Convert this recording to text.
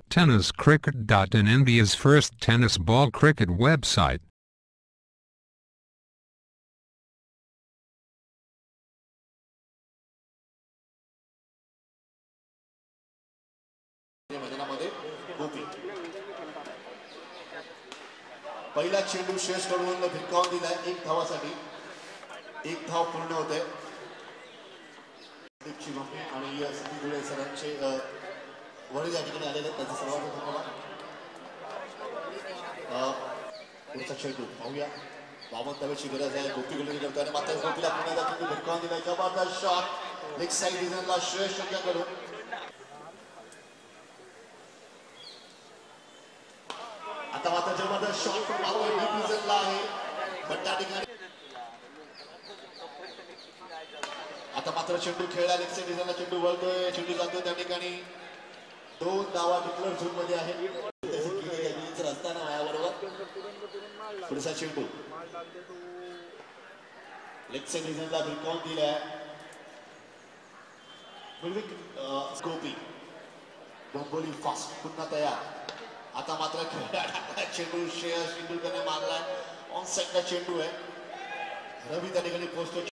TennisCricket.in, India's first tennis ball cricket website. पहिला चेंडू श्रेयस कडून भिरकावून दिलाय एक धावासाठी. एक धाव पूर्ण होते. दीपची मम्मी आणि संदीप धुळे सरांचे वडील या ठिकाणी आलेले आहेत. त्यांचा सर्वांचा धन्यवाद. पुढचा चेंडू पाहूया. वामन धावेची गरज आहे. गोपी गोलंदाजी करताना मात्र गोपीला पुन्हा एकदा चेंडू भिरकावून दिलाय. जबरदस्त शॉट लेग साइड डिझाईनला श्रेयस यांच्याकडून. आता मात्र जबरदस्त शॉट पण मारतोय डीप डिझाईनला आहे. पण त्या ठिकाणी आता मात्र चेंडू खेळला. लेग साइड डिझाईनला चेंडू वळतोय. चेंडू जातोय त्या ठिकाणी. 2 धावा डिक्लेअर झोन मध्ये आहे. असताना मायाबरोबर पुढचा चेंडू लेग साइड डिझाईनला भिरकावून दिलाय. गोपी डोंबोली फास्ट पुन्हा तयार. आता मात्र खेळला चेंडू श्रेयस तेंडुलकरने मारलाय. ऑन साइडला चेंडू आहे. रवी त्या ठिकाणी पोहोचतो.